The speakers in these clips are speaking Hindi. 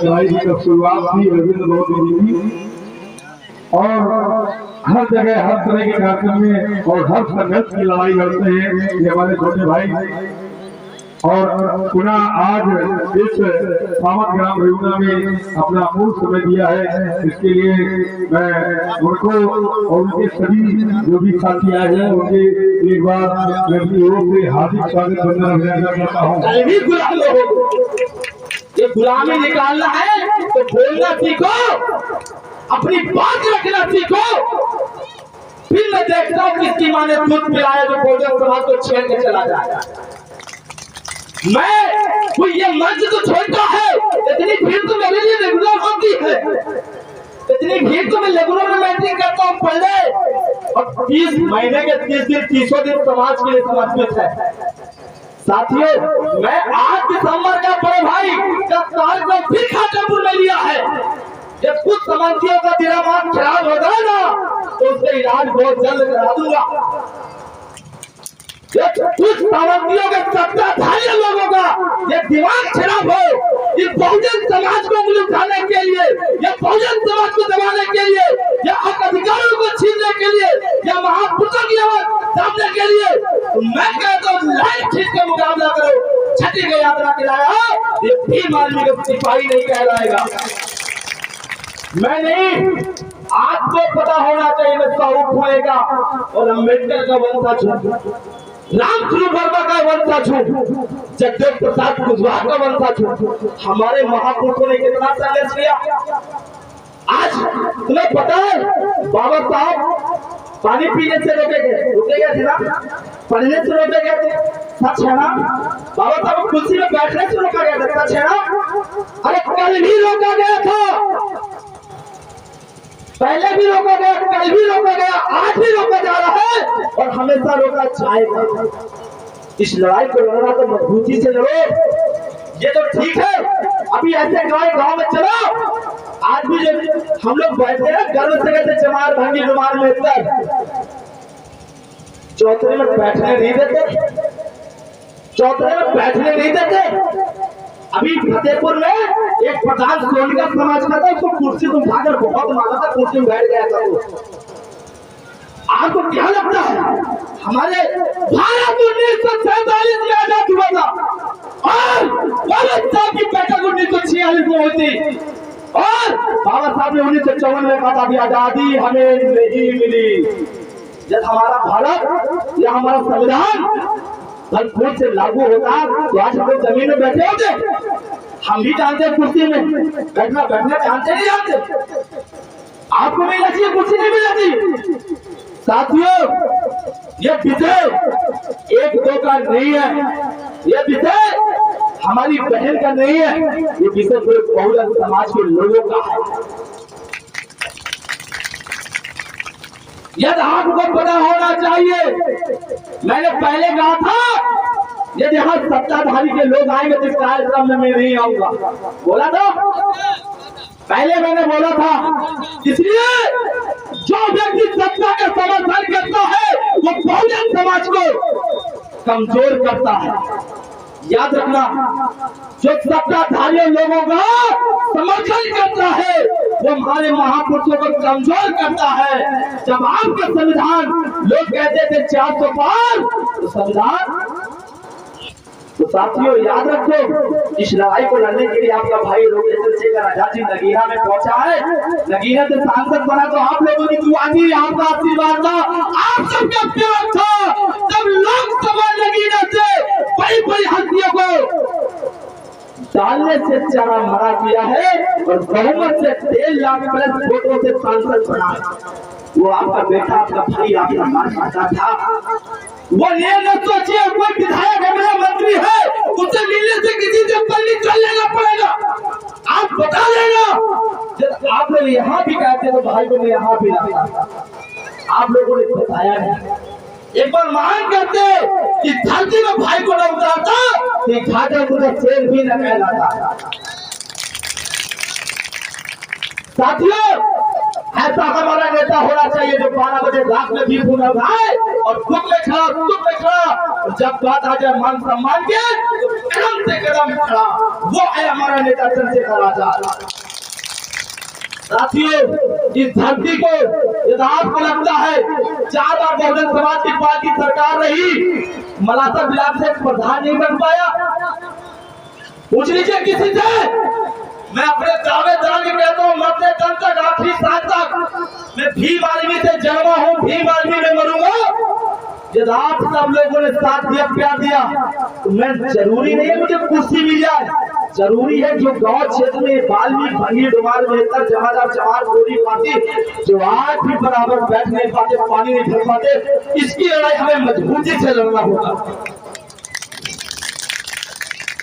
लड़ाई की जब शुरुआत थी रविंद्र बहुत की और हर जगह हर तरह के कार्यक्रम में और हर संघर्ष की लड़ाई लड़ते हैं ये हमारे छोटे भाई। और पुनः आज इस सामत ग्राम रेउना में अपना मूल समय दिया है, इसके लिए मैं उनको और उनके सभी जो भी साथी आए हैं उनके एक बार मेरी ओर से हार्दिक स्वागत वंदना करता हूँ। ये गुलामी निकालना है तो बोलना सीखो, अपनी बात रखना सीखो। फिर मैं देखता हूँ किसकी माँ ने दूध पिलाया जो बहुजन समाज को छेड़ के चला जाएगा। मैं वो ये मंच तो छोड़ता है, इतनी भीड़ तो मेरे लिए रेगुलर होती है, इतनी भीड़ तो मैं रेगुलर में मीटिंग करता हूँ पहले। और 30 महीने के 30 दिन 300 दिन समाज के लिए समर्पित है। साथियों, मैं 8 दिसंबर का बड़े भाई का कार्यक्रम फिर खाटापुर में लिया है। जब कुछ समस्याओं का दिमाग खराब होगा ना तो उसका इलाज बहुत जल्द करा दूंगा। कुछ समस्याओं के सत्ताधारी लोगों का ये दिमाग खराब हो, ये बहुजन समाज को उंगली उठाने के लिए, या बहुजन समाज को दबाने के लिए, या अधिकारों को छीनने के लिए, या महापुरुषों की आवाज दबाने के लिए, तो मैं कहता हूँ लाइन खींच के मुकाबला करो। छठी का यात्रा किराया ये भी मालवी का सिपाही नहीं कहलाएगा। मैं नहीं, आपको पता होना चाहिए मैं साहू खोएगा और अम्बेडकर का वंशज हूँ, रामस्वरूप वर्मा का वंशज हूँ, जगदेव प्रसाद कुशवाहा का वंशज हूँ। हमारे महापुरुषों ने कितना संघर्ष किया। आज तुम्हें पता है बाबा साहब पानी पीने से रोके गए थे ना, पढ़ने से रोके गए थे, सच है ना। बाबा साहब कुर्सी में बैठने से रोका गया था, सच है ना। अरे कल भी रोका गया था, पहले भी रोका गया, कल भी रोका गया, आज भी रोका जा रहा है और हमेशा रोका जाएगा। इस लड़ाई को लड़ना तो मजबूती से लड़ो। ये तो ठीक है, अभी ऐसे गांव में चलो। आज भी जो हम लोग बैठते हैं गर्व से कहते चमार भांगी रुमाल में चौथे में बैठने नहीं देते, चौथे में बैठने नहीं देते। अभी फतेहपुर में एक प्रधान सोनिका समाज का था, उसको कुर्सी को उठाकर बहुत मांगा था, कुर्सी में बैठ गया था वो। आपको क्या लगता है हमारे भारत 1947 में आजाद हुआ था और बाबा साहब की बैठक 1946 में होती और बाबा साहब ने 1954 में कहा था आजादी हमें नहीं मिली। जब हमारा भारत या हमारा संविधान फल से लागू होता तो आज हम लोग जमीन में बैठे होते। हम भी जानते हैं कुर्सी में बैठना जानते नहीं जानते। आपको मिल जाती है कुर्सी नहीं मिल जाती। साथियों, ये विषय एक दो का नहीं है, ये विषय हमारी बहन का नहीं है, ये विषय पूरे बहुजन समाज के लोगों का है। यदि आपको पता होना चाहिए, मैंने पहले कहा था यदि यहाँ सत्ताधारी के लोग आएंगे तो कार्यक्रम में मैं नहीं आऊंगा, बोला था पहले, मैंने बोला था। इसलिए जो व्यक्ति सत्ता का समर्थन करता है वो बहुजन समाज को कमजोर करता है। याद रखना, जो सत्ताधारी लोगों का समर्थन करता है वो हमारे महापुरुषों को कमजोर करता है। जब आपका संविधान लोग कहते थे 400 पार तो संविधान, तो साथियों याद रखो, इस लड़ाई को लड़ने के लिए आपका भाई लोग राजा जी नगीना में पहुंचा है। नगीना से सांसद बना तो आप लोगों की दुआ थी, आपका आशीर्वाद था, आप सबका प्यार था। तब लोकसभा नगीना से बड़ी बड़ी हस्तियों को डालने से चारा मना किया है और बहुमत से 13 लाख प्लस वोटों से सांसद बना। वो आपका बेटा, आपका भाई, आपका माता था। वो ये न सोचिए कोई विधायक है, मेरा मंत्री है, उससे मिलने आप बता देना। जब आप लोग यहाँ भी कहते तो भाई को मैं यहाँ भी लाता, आप लोगों ने बताया नहीं। एक बार मान करते कि धरती में भाई को न उतारता तो घाटा मुझे चैन भी न कहलाता। साथियों, ऐसा हमारा नेता होना चाहिए जो 12 बजे रात में भी खून उठाए और दुख में खड़ा, और जब बात आ जाए मान सम्मान के तो कदम से कदम खड़ा, वो है हमारा नेता चंद्रशेखर आजाद। साथियों, इस धरती को यदि आपको लगता है 4 बार बहुजन समाज की पार्टी सरकार रही, मलासा बिलास से प्रधान नहीं बन पाया, पूछ लीजिए किसी से। मैं अपने दावेदार के कहता हूँ, मरते दम तक आखिरी सांस तक मैं भीम आर्मी से जन्मा हूँ, भीम आर्मी में मरूंगा। यदि आप सब लोगों ने साथ दिया, प्यार दिया, तो मैं जरूरी नहीं है मुझे कुर्सी मिल जाए, जरूरी है जो गांव क्षेत्र में बाल्मीकि, भंगी, डुमार, मेहतर, जमादार, चमार, कोरी, पाती जो आज भी बराबर बैठ नहीं पाते, पानी नहीं भर पाते, इसकी लड़ाई हमें मजबूती से लड़ना होगा।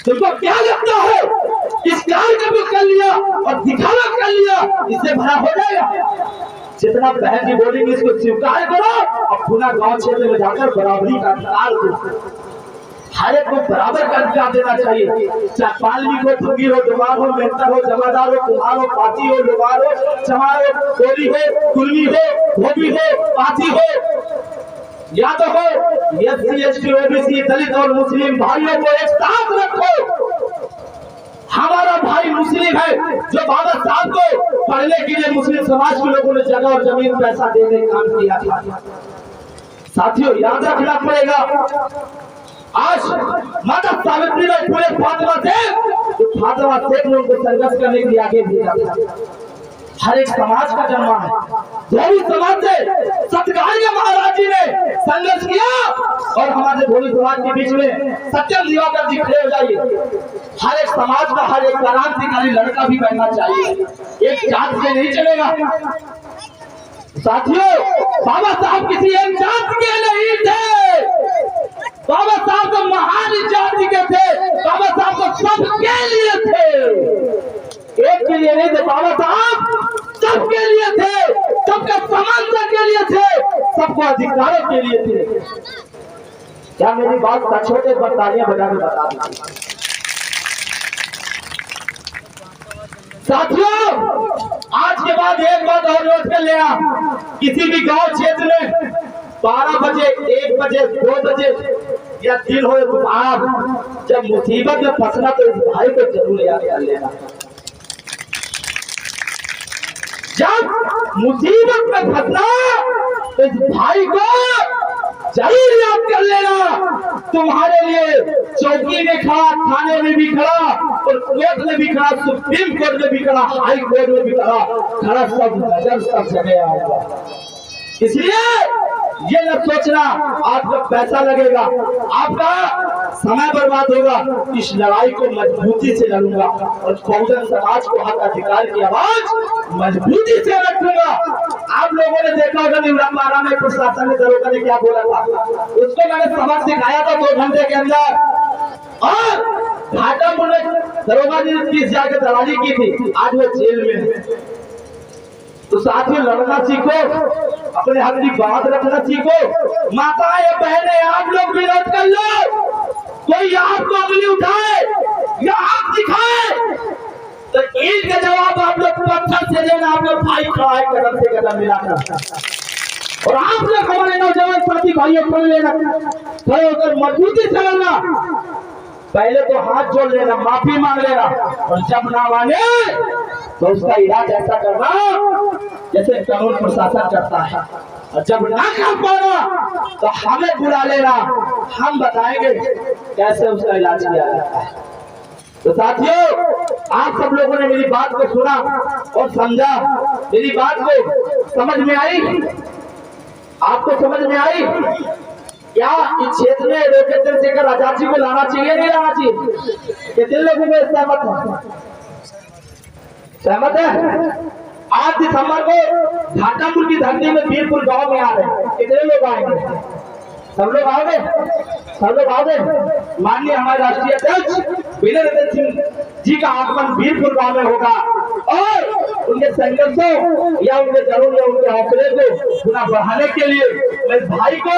तुमको क्या लगता है इस कार्य का भी कर लिया और दिखावा कर लिया, इससे भरा हो जाएगा? जितना बहन की बोलेंगे इसको स्वीकार करो और पुनः गांव क्षेत्र में जाकर बराबरी का अधिकार दो। हर एक को बराबर का अधिकार देना चाहिए, चाहे बाल्मीकि हो, भंगी हो, डुमार हो, मेहतर हो, जमादार हो, कुम्हार हो, पाती हो, लोहार हो, चमार हो, कोरी हो, कुर्मी हो, धोबी हो, पाती हो, यादव हो, SC, ST, OBC, दलित और मुस्लिम भाइयों को एक साथ रखो। हमारा भाई मुस्लिम है जो बाबा साहब को पढ़ने के लिए मुस्लिम समाज के लोगों ने जगह और जमीन पैसा देने का काम किया था। साथियों, याद रखना पड़ेगा, आज माता सावित्री बाई फुले फातिमा शेख ने उनको संघर्ष करने के लिए आगे भेजा था। हर एक समाज का जन्म है, धोबी समाज से सतकार्य महाराज जी ने संघर्ष किया और हमारे धोबी समाज के बीच में सत्यम दिवाकर जी खड़े हो जाइए। हर एक समाज का हर एक क्रांतिकारी लड़का भी बनना चाहिए, एक जात से नहीं चलेगा। साथियों, बाबा साहब किसी एक जात के नहीं थे, बाबा साहब तो महान जाति के थे, बाबा साहब तो सबके लिए थे, एक के लिए नहीं थे। बाबा साहब सबके लिए थे, सबका समानता के लिए थे, सबको अधिकारों के लिए थे। क्या मेरी बात का छोटे पर तालियां बजा के बता दीजिए। साथियों, आज के बाद एक बात और नोट कर लेना, किसी भी गांव क्षेत्र में 12 बजे, 1 बजे, 2 बजे या 3 हो दोपहर, जब मुसीबत में फंसना तो इस भाई को जरूर याद कर लेना। जब मुसीबत में फंसना तो इस भाई को जरूर याद कर लेना। तुम्हारे लिए चौकी में खड़ा, थाने में भी खड़ा, और कोर्ट में भी खड़ा, सुप्रीम कोर्ट में भी खड़ा, हाई कोर्ट में भी खड़ा सब जगह आएगा। इसलिए ये न सोचना आपका पैसा लगेगा, आपका समय बर्बाद होगा। इस लड़ाई को मजबूती से लड़ूंगा और बहुजन समाज को हक अधिकार की आवाज मजबूती से रखूंगा। आप लोगों ने देखा होगा निवरामारा में प्रशासन ने, दरोगा ने क्या बोला था, उसको मैंने सबक सिखाया था 2 घंटे के अंदर, और घाटापुर में दरोगा जी ने 30,000 की दलाली की थी, आज वो जेल में है। तो साथियों, लड़ना सीखो, अपने हक की बात रखना सीखो। माताएं या बहनें, आप लोग विरोध कर लो, कोई आपको उंगली उठाए या आप दिखाए तो ईंट का जवाब आप लोग पत्थर से देना। आप लोग भाई खड़ा है कदम से कदम मिलाकर, और आप लोग हमारे नौजवान साथी भाइयों को लेना, खड़े होकर मजबूती से लड़ना। पहले तो हाथ जोड़ लेना, माफी मांग लेना, और जब ना माने तो उसका इलाज ऐसा करना जैसे कानून प्रशासन करता है, और जब ना कर पाना तो हमें बुला लेना, हम बताएंगे कैसे उसका इलाज किया जाता है। तो साथियों, आप सब लोगों ने मेरी बात को सुना और समझा, मेरी बात को समझ में आई, आपको समझ में आई? क्या इस क्षेत्र में डॉक्टर चंद्रशेखर आजाद जी को लाना चाहिए, नहीं लाना चाहिए? कितने लोगों को सहमत है? सहमत है? 8 दिसंबर को घाटापुर की धरती में वीरपुर गांव में आ रहे हैं, कितने लोग आएंगे? सब लोग आओगे? सब लोग आओगे? माननीय हमारे राष्ट्रीय अध्यक्ष विनय रतन सिंह जी का आगमन वीरपुर गांव में होगा और उनके संघर्षों या उनके जरूर या उनके हौसले को गुना बढ़ाने के लिए मैं भाई को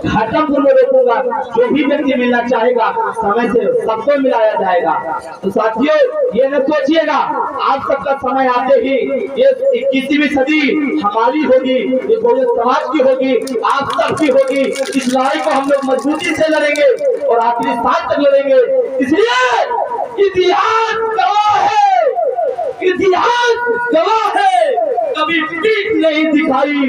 घाटमपुर में रोकूंगा। जो भी व्यक्ति मिलना चाहेगा समय से सबको मिलाया जाएगा। तो साथियों ये न सोचिएगा आप सबका समय आते ही ये 21वीं सदी हमारी होगी, ये बहुजन समाज की होगी, आप सबकी होगी। इस लड़ाई को हम लोग मजबूती से लड़ेंगे और आखिरी सांस तक लड़ेंगे। इसलिए इतिहास गवाह है, इतिहास गवाह है, कभी पीठ नहीं दिखाई।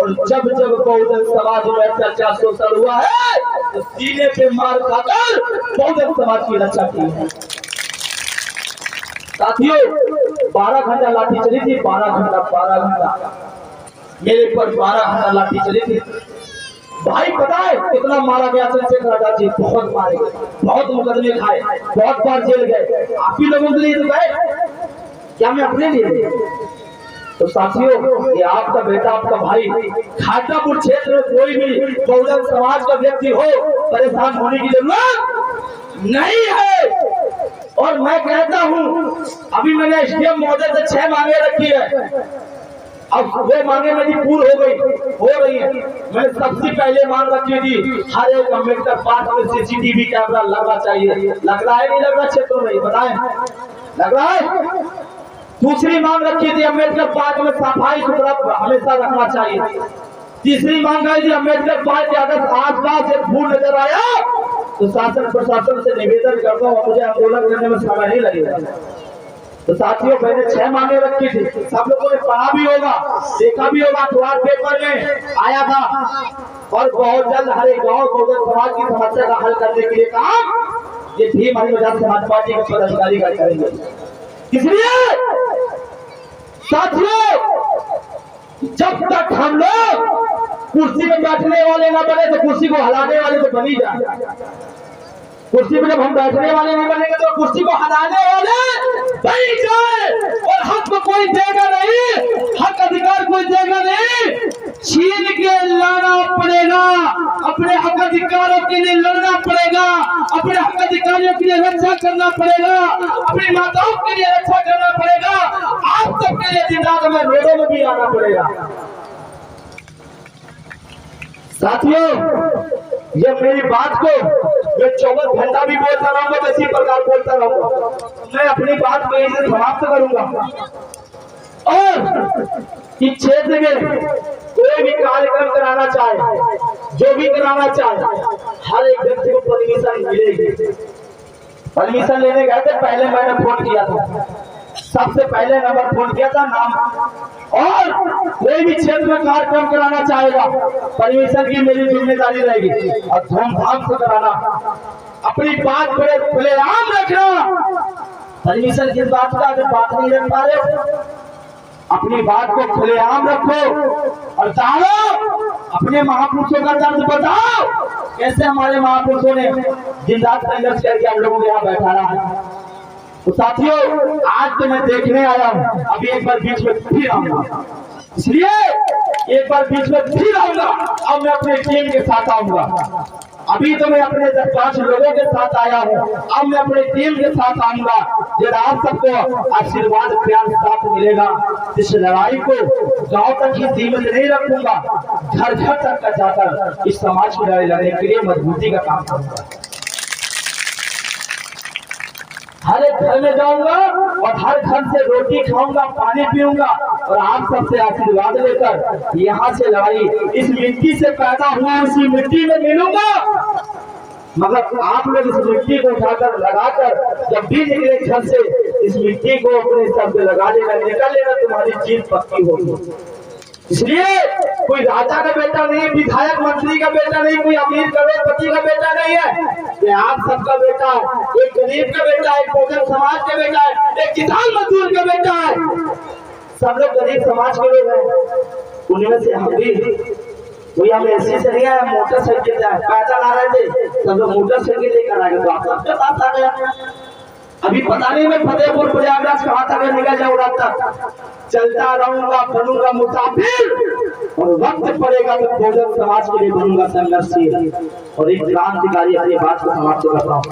और जब जब बहुजन समाज में अत्याचार शोषण हुआ है तो सीने पे मार खाकर बहुजन समाज की रक्षा की है। साथियों 12 घंटा लाठी चली थी, 12 घंटा मेरे पर 12 घंटा लाठी चली थी। भाई पता है कितना मारा गया चंद्रशेखर आजाद जी, बहुत मारे गए, बहुत मुकदमे खाए, बहुत बार जेल गए। आप ही लोगों के लिए तो गए, क्या मैं अपने लिए? तो साथियों ये आपका बेटा आपका भाई घाटापुर क्षेत्र में कोई भी बहुजन समाज का व्यक्ति हो परेशान होने की जरूरत नहीं है। और मैं कहता हूँ अभी मैंने एसडीएम महोदय से 6 मांगे रखी है, अब वे मांगे मेरी पूरी हो रही है। मैंने सबसे पहले मांग रखी थी हर एक अम्बेडकर पार्क में सीसीटीवी कैमरा लगना चाहिए। लग रहा है नहीं लग रहा क्षेत्र में बताएं, लग रहा है? दूसरी मांग रखी थी अम्बेडकर पार्क में सफाई सुथरा हमेशा रखना चाहिए। तीसरी मांग आई थी अम्बेडकर पार्क के अगर आसपास एक फूल नजर आया तो शासन प्रशासन से निवेदन करता हूँ मुझे आंदोलन करने में समय नहीं लगेगा। तो साथियों मैंने 6 मांगे रखी थी, सब लोगों ने पढ़ा भी होगा, देखा भी होगा, अखबार पेपर में आया था। और बहुत जल्द हर एक गाँव बहुजन समाज की समस्या का हल करने के लिए काम ये भीम आदिवासी समाज पार्टी के पदाधिकारी करेंगे। इसलिए साथियों जब तक हम लोग कुर्सी में बैठने वाले ना बने तो कुर्सी को हिलाने वाले तो बनी जाए। कुर्सी में जब हम बैठने वाले नहीं बनेंगे तो कुर्सी को हिलाने वाले बन जाए। और हक को कोई देगा नहीं, हक अधिकार कोई देगा नहीं, छीन के लाना पड़ेगा। अपने हक अधिकारों के लिए लड़ना पड़ेगा, अपने हक अधिकारियों के लिए रक्षा करना पड़ेगा, अपनी माताओं के लिए रक्षा करना पड़ेगा। आप सबके लिए दिन रात में रोडों में भी आना पड़ेगा। साथियों ये मेरी बात को मैं 24 घंटा भी बोलता रहूंगा, तो इसी प्रकार बोलता रहूंगा। मैं अपनी बात को यहीं से समाप्त करूंगा। और इस क्षेत्र में कोई भी कार्यक्रम कराना चाहे, जो भी कराना चाहे, हर एक व्यक्ति को परमिशन मिलेगी। परमिशन लेने गए थे, पहले मैंने फोन किया था, सबसे पहले नंबर फोन किया था नाम। और कोई भी क्षेत्र में कार्यक्रम कराना चाहेगा परमिशन की मेरी जिम्मेदारी रहेगी और धूमधाम से कराना। अपनी बात खुलेआम रखना। परमिशन की बात का अगर बात नहीं रख पा रहे अपनी बात को खुलेआम रखो और चाहो अपने महापुरुषों का दर्द बताओ, कैसे हमारे महापुरुषों ने दिन रात संघर्ष करके हम लोगों को यहाँ बैठा रहा है। तो साथियों आज तो मैं देखने आया हूँ, अभी एक बार बीच में फिर आऊंगा, इसलिए एक बार बीच में फिर आऊंगा। अब मैं अपने टीम के साथ आऊंगा। अभी तो मैं अपने 10-5 लोगों के साथ आया हूँ, अब मैं अपने टीम के साथ आऊंगा। जब आप सबको आशीर्वाद प्यार साथ मिलेगा, इस लड़ाई को गांव तक ही सीमित नहीं रखूंगा, घर घर तक का जाकर इस समाज की लड़ाई लड़ने के लिए मजबूती का काम करूंगा। हर एक घर में जाऊंगा और हर घर से रोटी खाऊंगा, पानी पीऊंगा और आप सबसे आशीर्वाद लेकर यहाँ से लड़ाई इस मिट्टी से पैदा हुआ उसी मिट्टी में मिलूंगा। मगर आप लोग इस मिट्टी को उठाकर लगाकर जब भी निकले घर से इस मिट्टी को अपने शब्द लगा लेना, निकल लेना, तुम्हारी जीत पक्की होगी। इसलिए कोई राजा का बेटा नहीं, विधायक मंत्री का बेटा नहीं, कोई अमीर करोड़पति का बेटा नहीं है, ये आप सबका बेटा है। एक गरीब का बेटा है, एक बहुजन समाज का बेटा है, एक किसान मजदूर का बेटा है। सब लोग गरीब समाज के लोग हैं, उनमें से हम भी। कोई हम ऐसे से नहीं आया मोटरसाइकिल से पैदल आ रहे थे, सब लोग मोटरसाइकिल लेकर आए, तो आप सबके साथ आ गया। अभी पता नहीं मैं फतेहपुर प्रयागराज कहाँ तक निकल जाऊँ, रात तक चलता रहूंगा, बनूंगा मुसाफिर और वक्त पड़ेगा तो बहुजन समाज के लिए बनूंगा संघर्षशील और एक क्रांतिकारी। अपनी बात को समाप्त करता हूँ।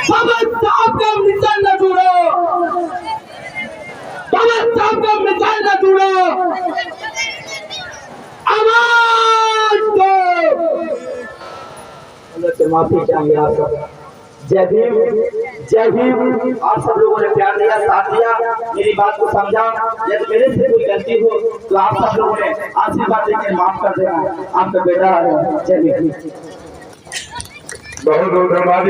बाबा साहब का मिशन न तोड़ो, बाबा साहब का मिशन न तोड़ो, आवाज दो। माफी चाहेंगे आप सब। जय भीम, जय भीम। आप सब लोगों ने प्यार दिया, साथ दिया, मेरी बात को समझा। यदि मेरे से कोई गलती हो तो आप सब लोगों ने आशीर्वाद देकर माफ कर देना। आपका बेटा है। जय भीम। बहुत बहुत धन्यवाद।